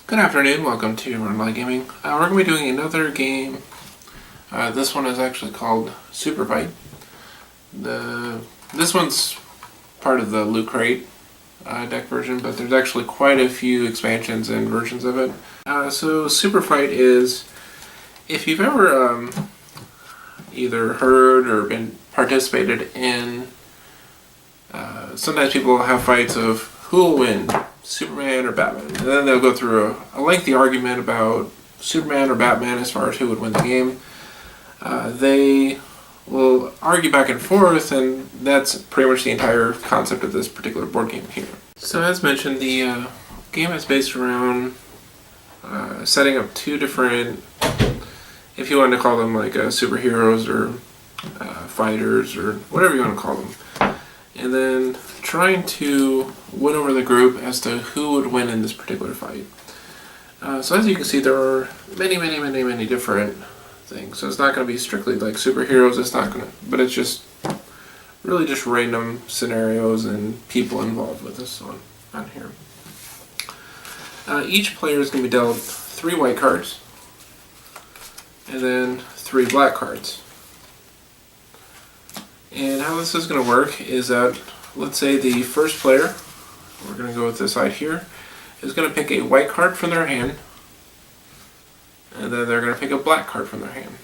Good afternoon, welcome to Rundlii Gaming. We're going to be doing another game. This one is actually called Super Fight. This one's part of the Loot Crate deck version, but there's actually quite a few expansions and versions of it. So Super Fight is, if you've ever either heard or been participated in, sometimes people have fights of who will win, Superman or Batman, and then they'll go through a lengthy argument about Superman or Batman as far as who would win the game. They will argue back and forth, and that's pretty much the entire concept of this particular board game here. So as mentioned, the game is based around setting up two different, if you want to call them like superheroes or fighters or whatever you want to call them, and then trying to win over the group as to who would win in this particular fight. So as you can see, there are many different things. So it's not going to be strictly like superheroes. It's not going to, but it's just really just random scenarios and people involved with this one on here. Each player is going to be dealt 3 white cards and then 3 black cards. And how this is going to work is that, let's say the first player, we're going to go with this side here, is going to pick a white card from their hand, and then they're going to pick a black card from their hand.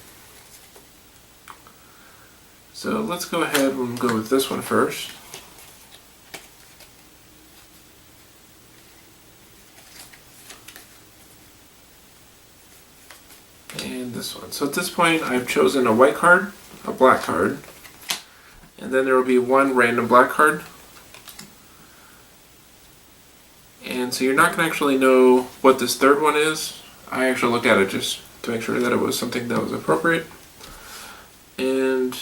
So let's go ahead and go with this one first. And this one. So at this point I've chosen a white card, a black card, and then there will be 1 random black card. And so you're not going to actually know what this third one is. I actually looked at it just to make sure that it was something that was appropriate. And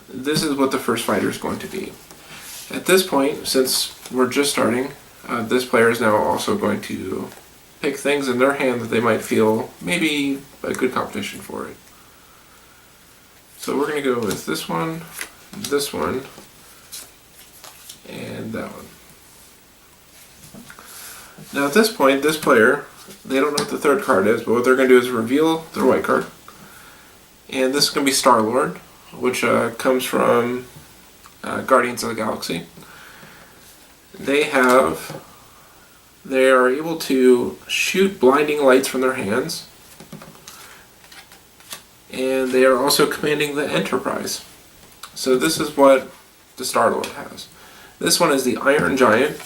this is what the first fighter is going to be. At this point, since we're just starting, this player is now also going to pick things in their hand that they might feel maybe a good competition for it. So we're going to go with this one, and that one. Now at this point, this player, they don't know what the third card is, but what they're going to do is reveal their white card. And this is going to be Star-Lord, which comes from Guardians of the Galaxy. They are able to shoot blinding lights from their hands, and they are also commanding the Enterprise. So this is what the Star-Lord has. This one is the Iron Giant,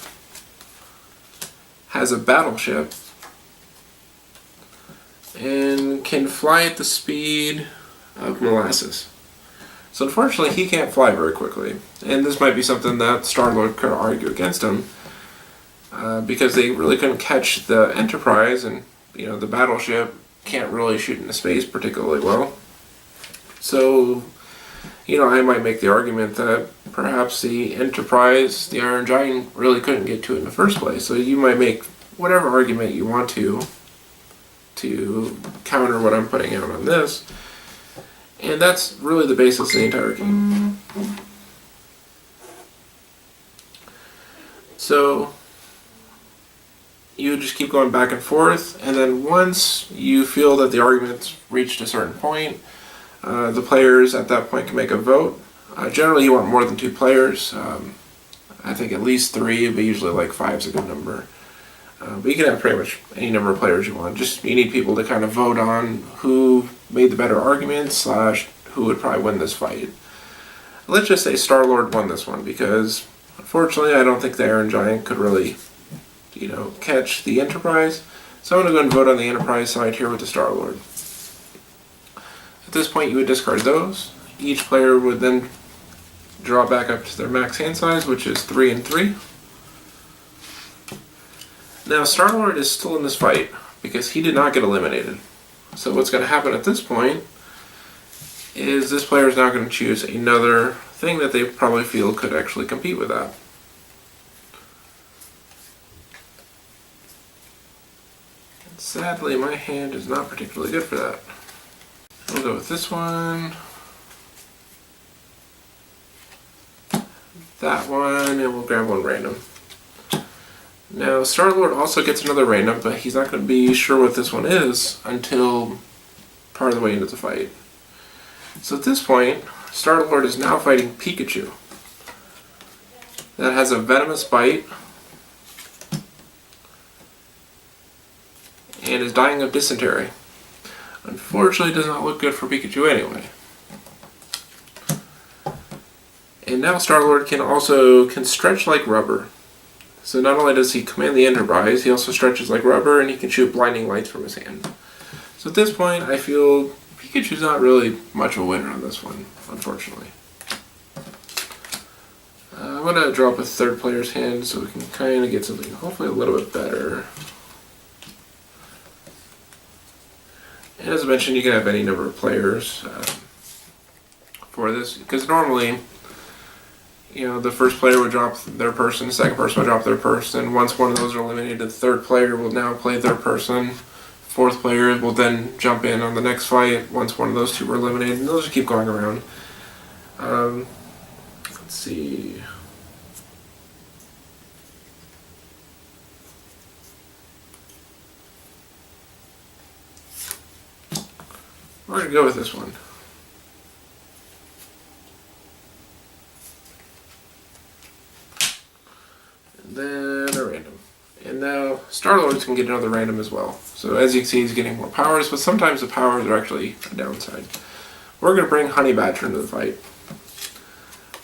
has a battleship, and can fly at the speed of molasses. So unfortunately he can't fly very quickly, and this might be something that Star-Lord could argue against him, because they really couldn't catch the Enterprise, and the battleship can't really shoot into space particularly well. So I might make the argument that perhaps the Enterprise, the Iron Giant, really couldn't get to it in the first place. So you might make whatever argument you want to counter what I'm putting out on this. And that's really the basis of the entire game. So you just keep going back and forth, and then once you feel that the argument's reached a certain point, the players at that point can make a vote. Generally you want more than 2 players. I think at least 3, but usually like 5 is a good number. But you can have pretty much any number of players you want. Just you need people to kind of vote on who made the better argument / who would probably win this fight. Let's just say Star-Lord won this one, because unfortunately I don't think the Iron Giant could really catch the Enterprise. So I'm going to go and vote on the Enterprise side here with the Star-Lord. At this point you would discard those. Each player would then draw back up to their max hand size, which is 3 and 3. Now Star-Lord is still in this fight because he did not get eliminated. So what's going to happen at this point is this player is now going to choose another thing that they probably feel could actually compete with that. And sadly, my hand is not particularly good for that. We'll go with this one, that one, and we'll grab one random. Now, Star-Lord also gets another random, but he's not going to be sure what this one is until part of the way into the fight. So at this point, Star-Lord is now fighting Pikachu. That has a venomous bite and is dying of dysentery. Unfortunately, it does not look good for Pikachu anyway. And now Star-Lord can stretch like rubber. So not only does he command the Enterprise, he also stretches like rubber, and he can shoot blinding lights from his hand. So at this point, I feel Pikachu's not really much of a winner on this one, unfortunately. I'm going to draw up a third player's hand so we can kind of get something hopefully a little bit better. And as I mentioned, you can have any number of players for this, because normally, the first player would drop their person, the second person would drop their person. Once one of those are eliminated, the third player will now play their person. Fourth player will then jump in on the next fight once one of those two were eliminated, and those just keep going around. Let's see. We're going to go with this one. And then a random. And now Star-Lord can get another random as well. So as you can see, he's getting more powers, but sometimes the powers are actually a downside. We're going to bring Honey Badger into the fight.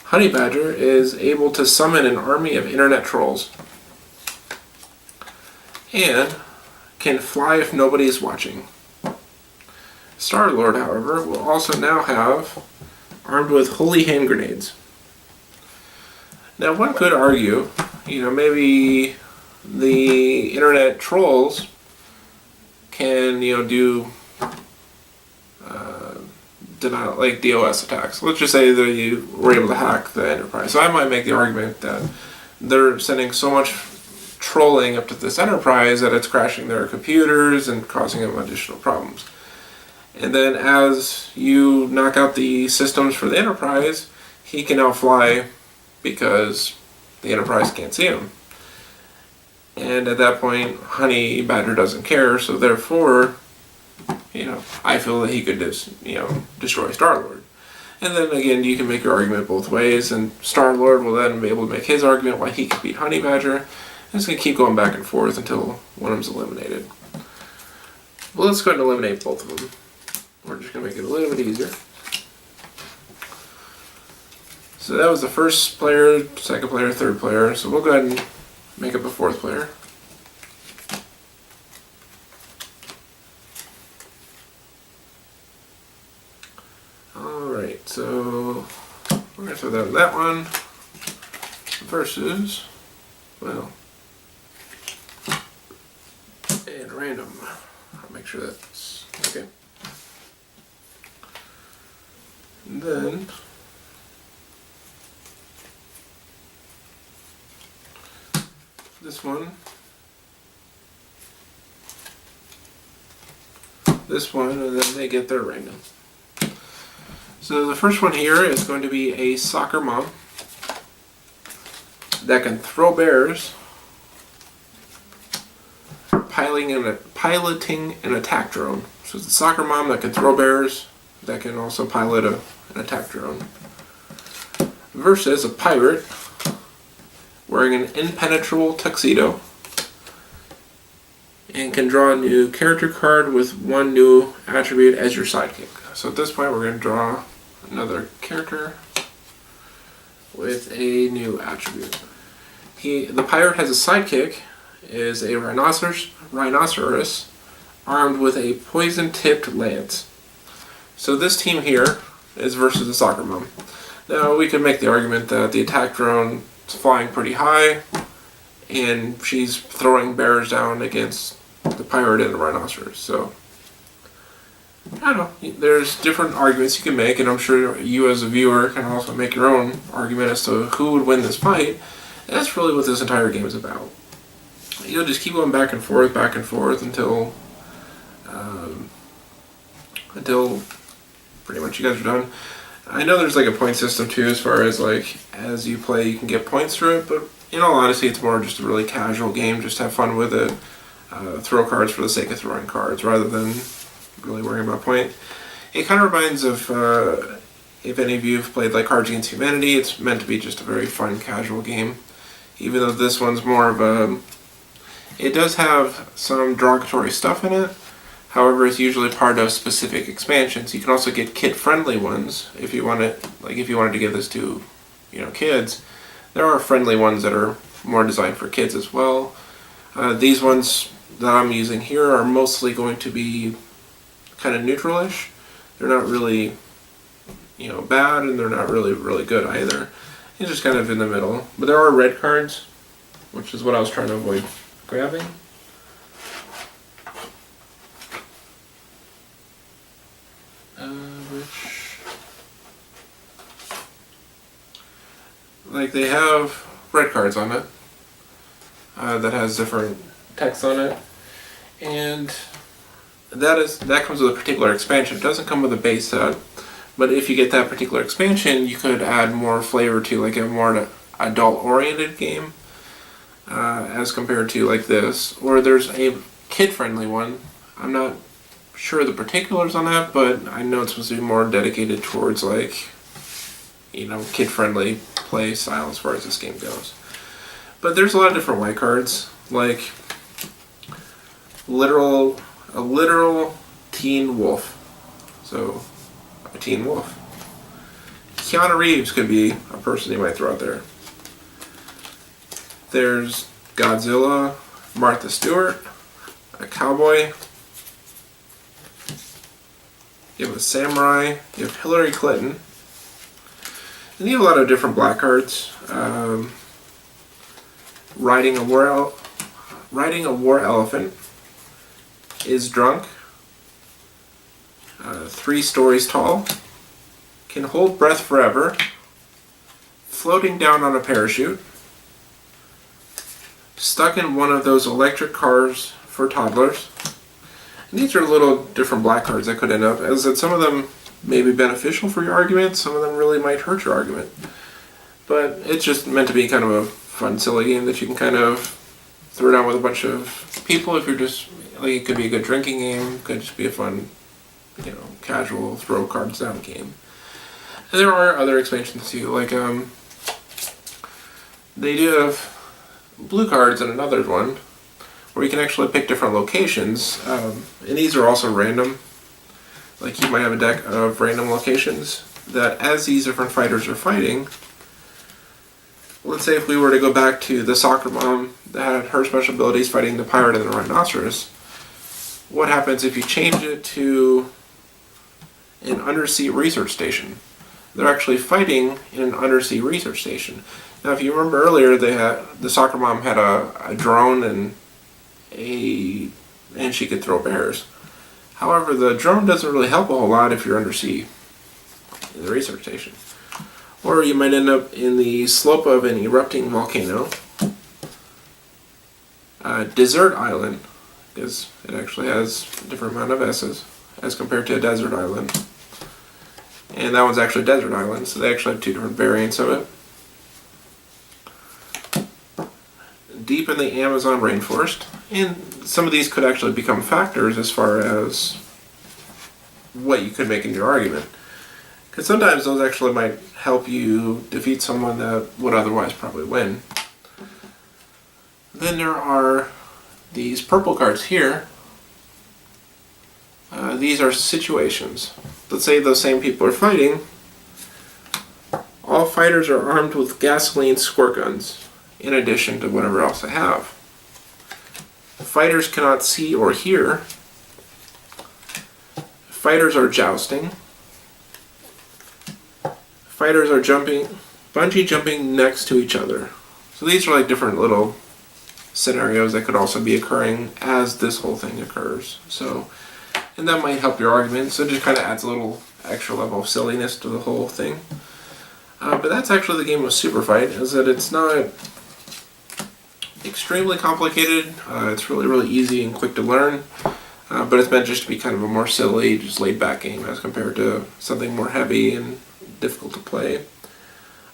Honey Badger is able to summon an army of internet trolls. And can fly if nobody is watching. Star-Lord, however, will also now have armed with holy hand grenades. Now, one could argue, maybe the internet trolls can, do denial, like DOS attacks. Let's just say that you were able to hack the Enterprise. So I might make the argument that they're sending so much trolling up to this Enterprise that it's crashing their computers and causing them additional problems. And then as you knock out the systems for the Enterprise, he can now fly because the Enterprise can't see him. And at that point, Honey Badger doesn't care, so therefore, I feel that he could destroy Star-Lord. And then again, you can make your argument both ways, and Star-Lord will then be able to make his argument why he can beat Honey Badger, and it's going to keep going back and forth until one of them's eliminated. Well, let's go ahead and eliminate both of them. We're just going to make it a little bit easier. So that was the first player, second player, third player. So we'll go ahead and make up a fourth player. Alright, so we're going to throw that in that one versus, and random. I'll make sure that's okay. And then this one, and then they get their random. So the first one here is going to be a soccer mom that can throw bears, piloting an attack drone. So it's a soccer mom that can throw bears, that can also pilot an attack drone. Versus a pirate wearing an impenetrable tuxedo and can draw a new character card with one new attribute as your sidekick. So at this point, we're going to draw another character with a new attribute. The pirate has a sidekick, is a rhinoceros armed with a poison-tipped lance. So this team here is versus the soccer mom. Now we could make the argument that the attack drone is flying pretty high and she's throwing bears down against the pirate and the rhinoceros. So I don't know, there's different arguments you can make, and I'm sure you as a viewer can also make your own argument as to who would win this fight. And that's really what this entire game is about. You'll just keep going back and forth until pretty much you guys are done. I know there's like a point system too, as far as like as you play you can get points through it, but in all honesty, it's more just a really casual game. Just have fun with it. Throw cards for the sake of throwing cards rather than really worrying about point. It kind of reminds of, if any of you have played like Cards Against Humanity, it's meant to be just a very fun, casual game. Even though this one's more of a... It does have some derogatory stuff in it. However, it's usually part of specific expansions. You can also get kid-friendly ones if you want it. Like if you wanted to give this to, kids. There are friendly ones that are more designed for kids as well. These ones that I'm using here are mostly going to be kind of neutral-ish. They're not really, bad, and they're not really, really good either. It's just kind of in the middle. But there are red cards, which is what I was trying to avoid grabbing. Like they have red cards on it that has different text on it, and that comes with a particular expansion. It doesn't come with a base set, but if you get that particular expansion, you could add more flavor to like a more adult-oriented game as compared to like this. Or there's a kid-friendly one. I'm not sure the particulars on that, but I know it's supposed to be more dedicated towards like, kid-friendly play style as far as this game goes. But there's a lot of different white cards, like a literal teen wolf. So, a teen wolf. Keanu Reeves could be a person you might throw out there. There's Godzilla, Martha Stewart, a cowboy. You have a samurai. You have Hillary Clinton. And you have a lot of different black cards. Riding a war elephant. Is drunk. 3 stories tall. Can hold breath forever. Floating down on a parachute. Stuck in one of those electric cars for toddlers. And these are little different black cards that could end up, as that some of them may be beneficial for your argument, some of them really might hurt your argument. But it's just meant to be kind of a fun, silly game that you can kind of throw down with a bunch of people if you're just, like, it could be a good drinking game, it could just be a fun, casual throw cards down game. And there are other expansions too, like, they do have blue cards and another one, where you can actually pick different locations, and these are also random. Like you might have a deck of random locations that as these different fighters are fighting, let's say if we were to go back to the soccer mom that had her special abilities fighting the pirate and the rhinoceros, what happens if you change it to an undersea research station? They're actually fighting in an undersea research station. Now if you remember earlier, the soccer mom had a drone and she could throw bears. However, the drone doesn't really help a whole lot if you're undersea in the research station. Or you might end up in the slope of an erupting volcano. Desert island, because it actually has a different amount of S's as compared to a desert island. And that one's actually a desert island, so they actually have 2 different variants of it. Deep in the Amazon rainforest. And some of these could actually become factors as far as what you could make in your argument. Because sometimes those actually might help you defeat someone that would otherwise probably win. Then there are these purple cards here. These are situations. Let's say those same people are fighting. All fighters are armed with gasoline squirt guns, in addition to whatever else they have. Fighters cannot see or hear. Fighters are jousting. Fighters are bungee jumping next to each other. So these are like different little scenarios that could also be occurring as this whole thing occurs. So, and that might help your argument. So it just kind of adds a little extra level of silliness to the whole thing. But that's actually the game of Super Fight, is that it's not extremely complicated. It's really, really easy and quick to learn. But it's meant just to be kind of a more silly, just laid back game as compared to something more heavy and difficult to play.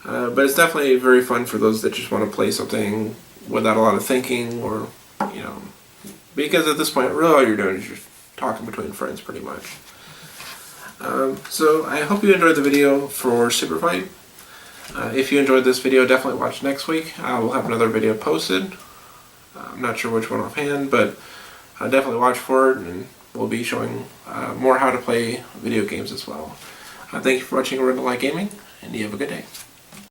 But it's definitely very fun for those that just want to play something without a lot of thinking, or, you know, because at this point, really all you're doing is just talking between friends pretty much. So I hope you enjoyed the video for Super Fight. If you enjoyed this video, definitely watch next week. We'll have another video posted. I'm not sure which one offhand, but definitely watch for it, and we'll be showing more how to play video games as well. Thank you for watching Rundlii Gaming, and you have a good day.